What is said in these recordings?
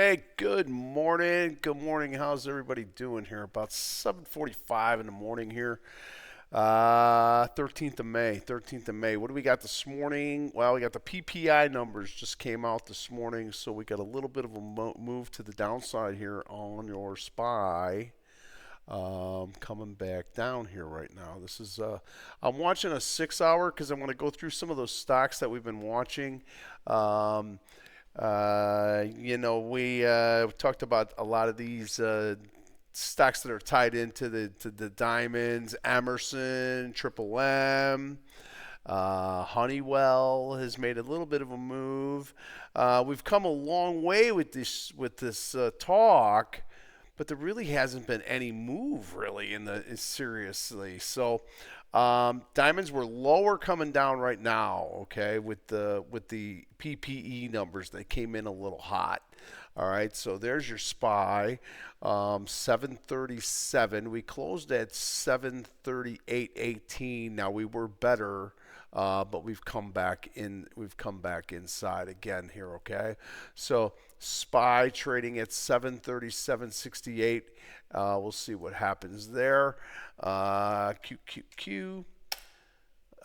Hey, good morning. Good morning. How's everybody doing here? About 7:45 in the morning here. 13th of May. 13th of May. What do we got this morning? Well, we got the PPI numbers just came out this morning, so we got a little bit of a move to the downside here on your SPY. Coming back down here right now. I'm watching a 6 hour because I want to go through some of those stocks that we've been watching. Um, we talked about a lot of these stocks that are tied into the diamonds, Emerson, Triple M. Honeywell has made a little bit of a move. We've come a long way with this talk, but there really hasn't been any move really seriously. So diamonds were lower coming down right now. Okay, with the PPE numbers, they came in a little hot. All right, so there's your SPY, 737. We closed at 738.18. Now we were better, but we've come back in. We've come back inside again here. Okay, so SPY trading at 737.68. We'll see what happens there. QQQ.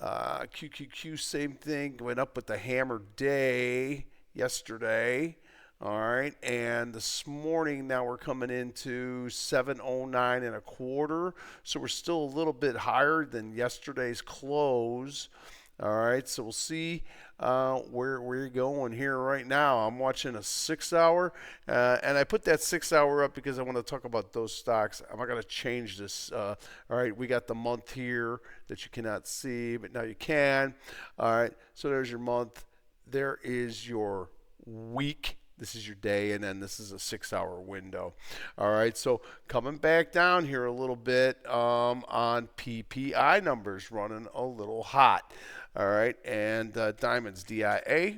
QQQ, same thing. Went up with the hammer day yesterday. All right, and this morning now we're coming into 709 and a quarter, so we're still a little bit higher than yesterday's close. All right, so we'll see where we're going here right now. I'm watching a 6 hour, and I put that 6 hour up because I want to talk about those stocks. I'm not going to change this. All right, we got the month here that you cannot see, but now you can. All right, so there's your month. There is your week. This is your day, and then this is a 6 hour window. All right, so coming back down here a little bit on PPI numbers, running a little hot. All right, and diamonds DIA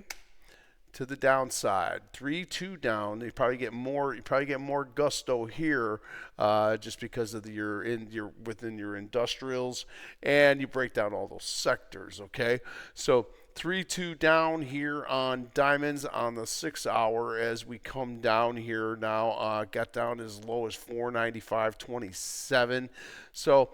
to the downside, 3-2 down. You probably get more. You probably get more gusto here, just because of you're within your industrials, and you break down all those sectors. Okay, so 3-2 down here on diamonds on the 6 hour as we come down here now. Got down as low as 495.27. So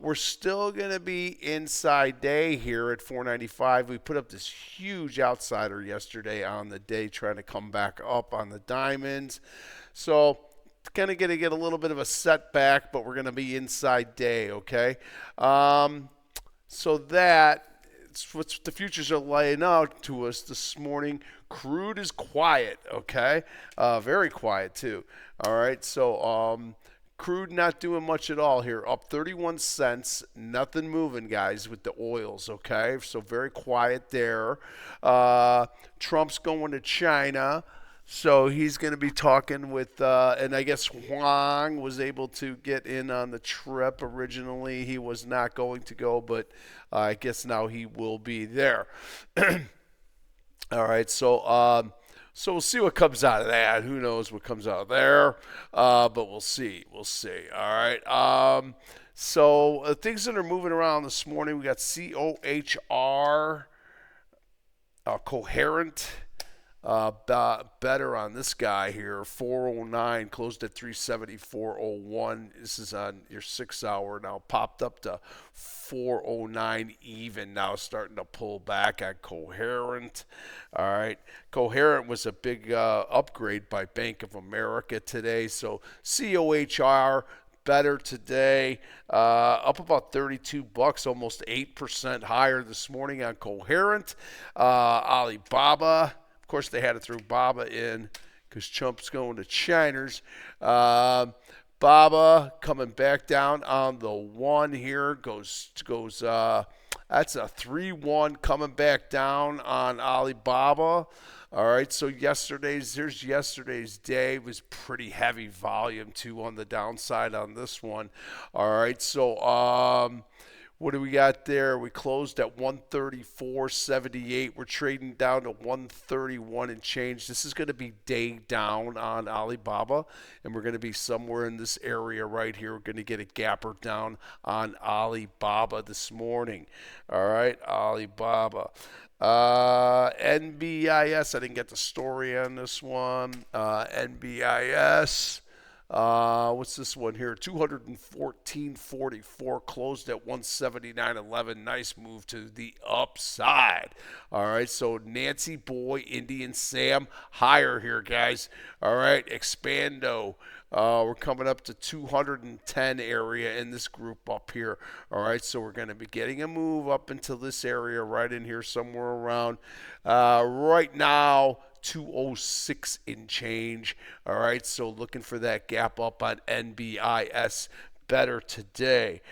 we're still going to be inside day here at 495. We put up this huge outsider yesterday on the day trying to come back up on the diamonds. So kind of going to get a little bit of a setback, but we're going to be inside day, okay? So that what the futures are laying out to us this morning. Crude is quiet, okay? Very quiet too. All right, so crude not doing much at all here. Up 31 cents, nothing moving, guys, with the oils, okay? So very quiet there. Trump's going to China. So he's going to be talking with, and I guess Huang was able to get in on the trip. Originally, he was not going to go, but I guess now he will be there. All right, so we'll see what comes out of that. Who knows what comes out of there? But we'll see. We'll see. All right. So things that are moving around this morning, we got COHR, Coherent. Better on this guy here, 409, closed at 374.01. This is on your 6 hour now, popped up to 409 even now, starting to pull back on Coherent. All right, Coherent was a big upgrade by Bank of America today, so COHR better today, up about 32 bucks, almost 8% higher this morning on Coherent. Alibaba, of course, they had to throw Baba in because Trump's going to China's. Baba coming back down on the one here goes. That's a 3-1 coming back down on Alibaba. All right, so here's yesterday's day was pretty heavy volume too on the downside on this one. All right, so what do we got there? We closed at 134.78. We're trading down to 131 and change. This is going to be day down on Alibaba, and we're going to be somewhere in this area right here. We're going to get a gapper down on Alibaba this morning. All right, Alibaba. NBIS, I didn't get the story on this one. NBIS. What's this one here? 214.44, closed at 179.11. Nice move to the upside. All right, so Nancy Boy, Indian Sam, higher here, guys. All right, Expando. We're coming up to 210 area in this group up here. All right, so we're going to be getting a move up into this area right in here somewhere around. Right now, 206 in change. All right, so looking for that gap up on NBIS better today.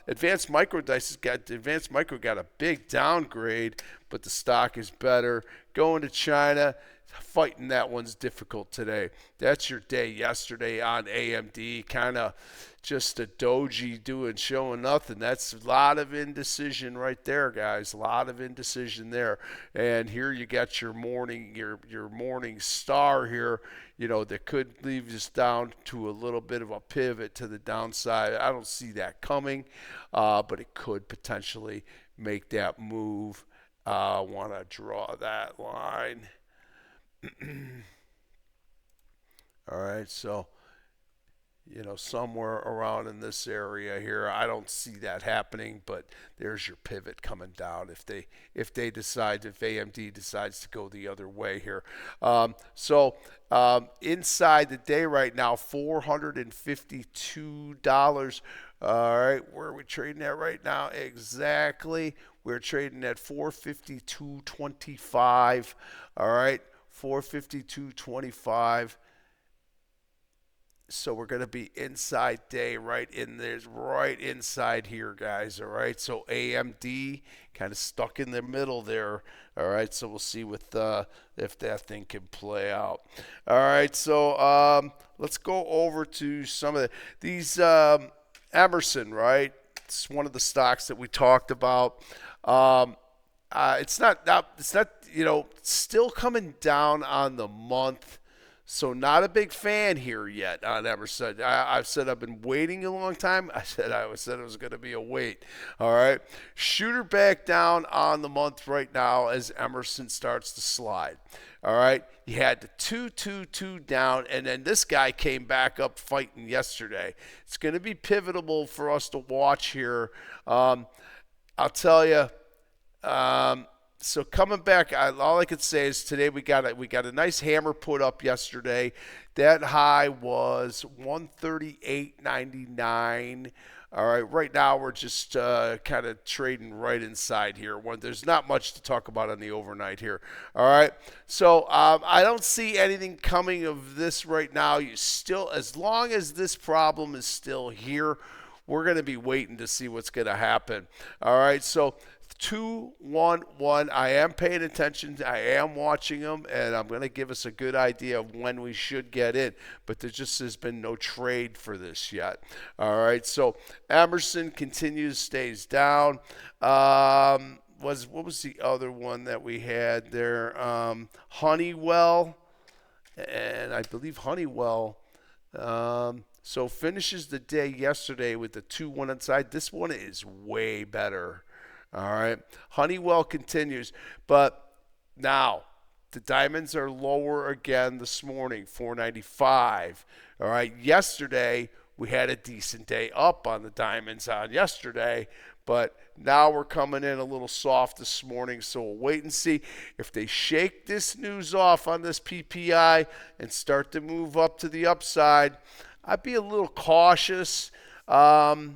Advanced Micro got a big downgrade, but the stock is better. Going to China, fighting that one's difficult today. That's your day yesterday on AMD, kind of just a doji showing nothing. That's a lot of indecision right there, guys. A lot of indecision there. And here you got your morning star here, that could leave us down to a little bit of a pivot to the downside. I don't see that coming, but it could potentially make that move. I want to draw that line. All right, so somewhere around in this area here. I don't see that happening, but there's your pivot coming down if AMD decides to go the other way here. Inside the day right now, $452. All right, where are we trading at right now? Exactly, we're trading at 452.25. All right, 452.25. So we're going to be inside day right inside here, guys. All right, so AMD kind of stuck in the middle there. All right, so we'll see if that thing can play out. All right, so let's go over to some of these Emerson. Right, it's one of the stocks that we talked about. It's not still coming down on the month. So not a big fan here yet on Emerson. I've said I've been waiting a long time. I said it was going to be a wait. All right. Shooter back down on the month right now as Emerson starts to slide. All right. You had the 222 down, and then this guy came back up fighting yesterday. It's going to be pivotal for us to watch here. I'll tell you. So coming back, all I could say is today we got a nice hammer put up yesterday. That high was 138.99. All right, right now we're just kind of trading right inside here. There's not much to talk about on the overnight here. All right, so I don't see anything coming of this right now. As long as this problem is still here, we're going to be waiting to see what's going to happen. All right, so 211. I am paying attention. I am watching them, and I'm going to give us a good idea of when we should get in. But there just has been no trade for this yet. All right, so Emerson stays down. What was the other one that we had there? Honeywell, and I believe Honeywell. So finishes the day yesterday with the 2-1 inside. This one is way better. All right. Honeywell continues, but now the diamonds are lower again this morning, 495. All right. Yesterday, we had a decent day up on the diamonds on yesterday, but now we're coming in a little soft this morning, so we'll wait and see if they shake this news off on this PPI and start to move up to the upside. I'd be a little cautious. I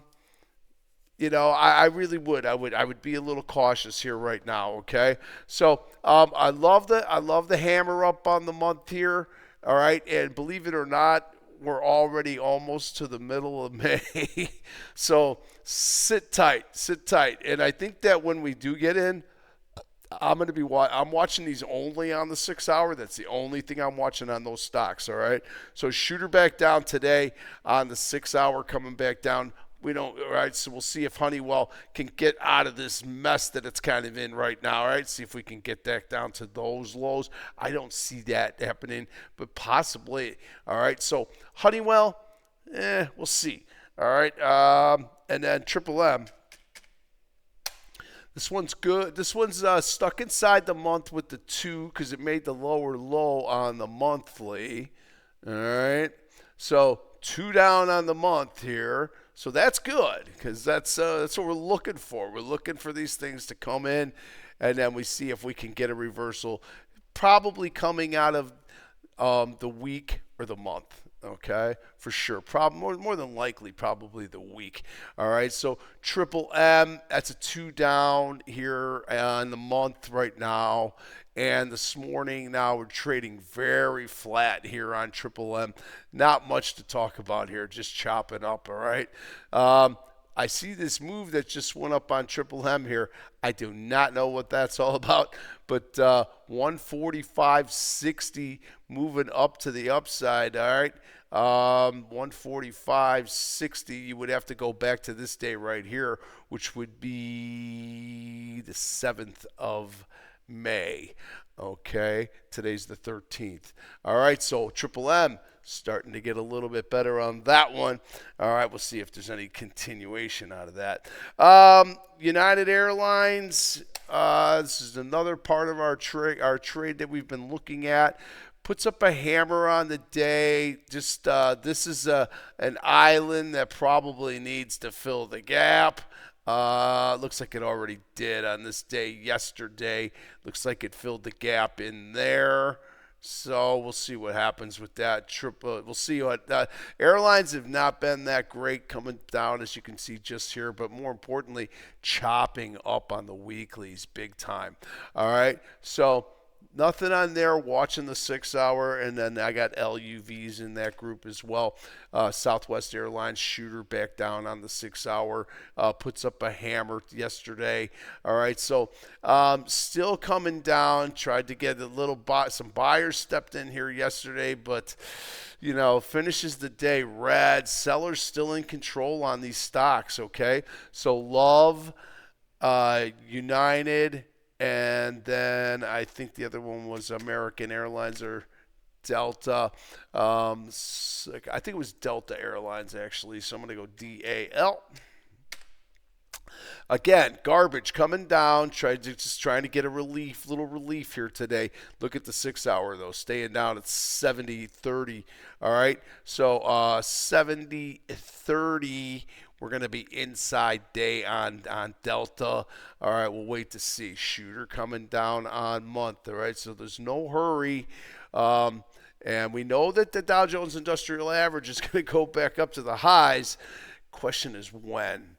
really would. I would be a little cautious here right now. Okay. So I love the hammer up on the month here. All right, and believe it or not, we're already almost to the middle of May. So sit tight, and I think that when we do get in, I'm watching these only on the 6 hour. That's the only thing I'm watching on those stocks. All right. So shooter back down today on the 6 hour, coming back down. All right, so we'll see if Honeywell can get out of this mess that it's kind of in right now, all right? See if we can get that down to those lows. I don't see that happening, but possibly, all right? So Honeywell, we'll see, all right? And then Triple M. This one's good. This one's stuck inside the month with the 2 because it made the lower low on the monthly. All right. So 2 down on the month here. So that's good because that's what we're looking for. We're looking for these things to come in, and then we see if we can get a reversal, probably coming out of the week or the month. Okay, for sure. More than likely, probably the week. All right, so Triple M, that's a 2 down here on the month right now. And this morning, now we're trading very flat here on Triple M. Not much to talk about here, just chopping up. All right. I see this move that just went up on Triple M here. I do not know what that's all about, but 145.60 moving up to the upside. All right. 145.60, you would have to go back to this day right here, which would be the 7th of May. Okay, today's the 13th. All right, so Triple M starting to get a little bit better on that one. All right, we'll see if there's any continuation out of that. United Airlines, this is another part of our trade that we've been looking at. Puts up a hammer on the day. Just this is an island that probably needs to fill the gap. Looks like it already did on this day yesterday. Looks like it filled the gap in there. So we'll see what happens with that. We'll see what airlines have not been that great coming down, as you can see just here, but more importantly, chopping up on the weeklies big time. All right, so nothing on there. Watching the 6 hour, and then I got LUVs in that group as well. Southwest Airlines shooter back down on the 6 hour, puts up a hammer yesterday. All right, so still coming down. Tried to get a little some buyers stepped in here yesterday, but finishes the day red. Sellers still in control on these stocks. Okay, so Love, United. And then I think the other one was American Airlines or Delta. I think it was Delta Airlines, actually. So I'm going to go DAL. Again, garbage coming down. Trying to get a little relief here today. Look at the 6 hour, though. Staying down at 70.30. All right. So 70.30. We're going to be inside day on Delta. All right, we'll wait to see. Shooter coming down on month. All right, so there's no hurry. And we know that the Dow Jones Industrial Average is going to go back up to the highs. Question is when.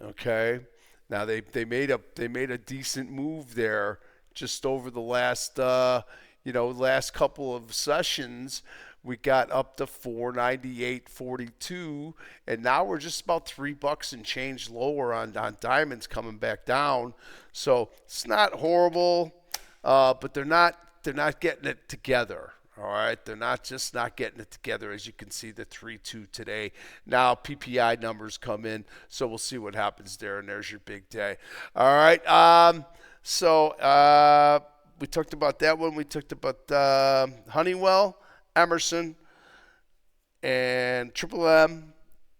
Okay. Now they made a decent move there just over the last last couple of sessions. We got up to 498.42, and now we're just about $3 and change lower on diamonds coming back down. So it's not horrible, but they're not getting it together. All right, they're not getting it together, as you can see the 3.2 today. Now PPI numbers come in, so we'll see what happens there, and there's your big day. All right, so we talked about that one. We talked about Honeywell, Emerson, and Triple M,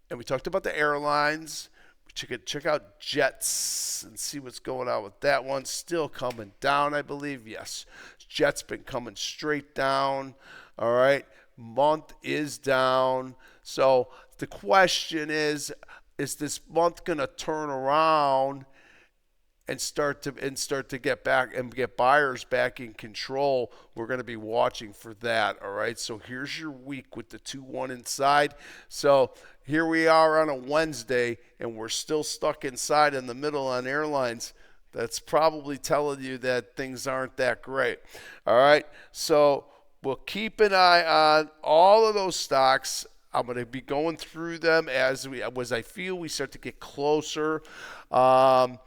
and we talked about the airlines. Check out Jets and see what's going on with that one. Still coming down, I believe. Yes, Jets been coming straight down. All right, month is down. So the question is this month going to turn around and start to get back and get buyers back in control? We're going to be watching for that. All right, so here's your week with the 2-1 inside. So here we are on a Wednesday, and we're still stuck inside in the middle on airlines. That's probably telling you that things aren't that great. All right, so we'll keep an eye on all of those stocks. I'm going to be going through them as I feel we start to get closer. I'm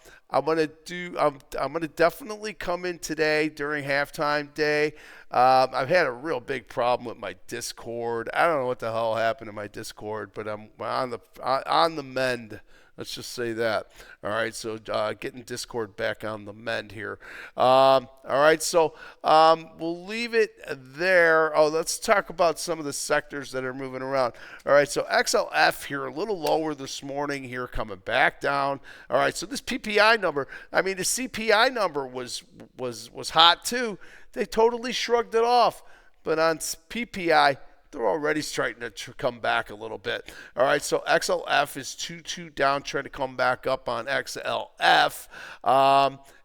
going to definitely come in today during halftime day. I've had a real big problem with my Discord. I don't know what the hell happened to my Discord, but I'm on the mend. Let's just say that. All right, so getting Discord back on the mend here. All right, so we'll leave it there. Oh, let's talk about some of the sectors that are moving around. All right, so XLF here a little lower this morning here, coming back down. All right, so this PPI number, I mean the CPI number was hot too. They totally shrugged it off, but on PPI, they're already starting to come back a little bit. All right, so XLF is 2-2 down, trying to come back up on XLF.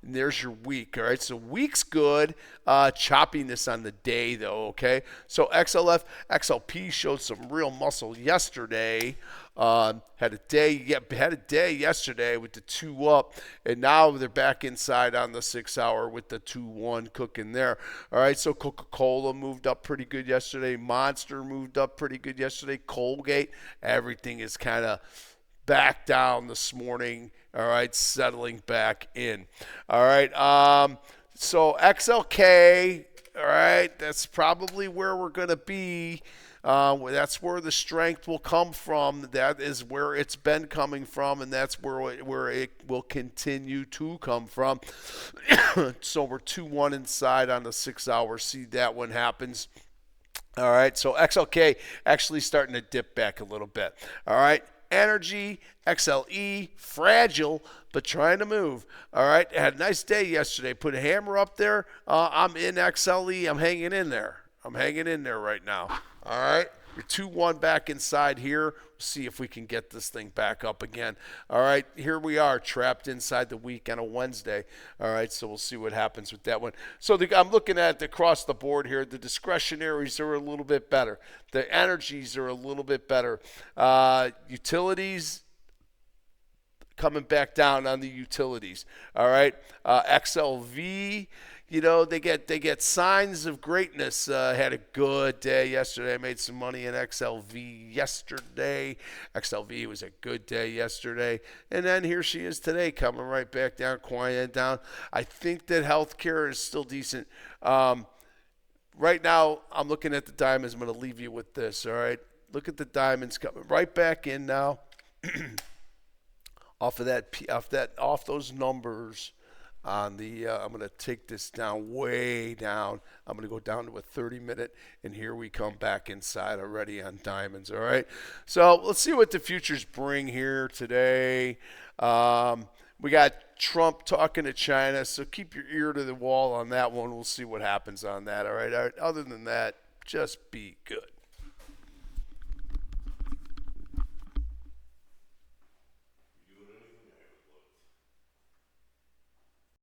And there's your week. All right, so week's good. Choppiness on the day, though, okay? So XLF, XLP showed some real muscle yesterday. Had a day yesterday with the 2 up, and now they're back inside on the 6 hour with the 2-1 cooking there. All right, so Coca-Cola moved up pretty good yesterday. Monster moved up pretty good yesterday. Colgate, everything is kind of back down this morning. All right, settling back in. All right, so XLK, all right, that's probably where we're going to be. That's where the strength will come from. That is where it's been coming from, and that's where it will continue to come from. So we're 2-1 inside on the 6 hour. See that when happens. All right, so XLK actually starting to dip back a little bit. All right, Energy, XLE, fragile, but trying to move. All right, had a nice day yesterday. Put a hammer up there. I'm in XLE. I'm hanging in there. I'm hanging in there right now. All right, you're 2-1 back inside here. See if we can get this thing back up again. All right, here we are, trapped inside the week on a Wednesday. All right, so we'll see what happens with that one. So I'm looking at across the board here. The discretionaries are a little bit better. The energies are a little bit better. Utilities, coming back down on the utilities. All right, XLV. You know, they get signs of greatness. Had a good day yesterday. I made some money in XLV yesterday. XLV was a good day yesterday. And then here she is today, coming right back down, quieting down. I think that healthcare is still decent. Right now, I'm looking at the diamonds. I'm going to leave you with this, all right? Look at the diamonds coming right back in now. off those numbers. On the, I'm going to take this down, way down. I'm going to go down to a 30-minute, and here we come back inside already on diamonds, all right? So let's see what the futures bring here today. We got Trump talking to China, so keep your ear to the wall on that one. We'll see what happens on that, all right? Other than that, just be good.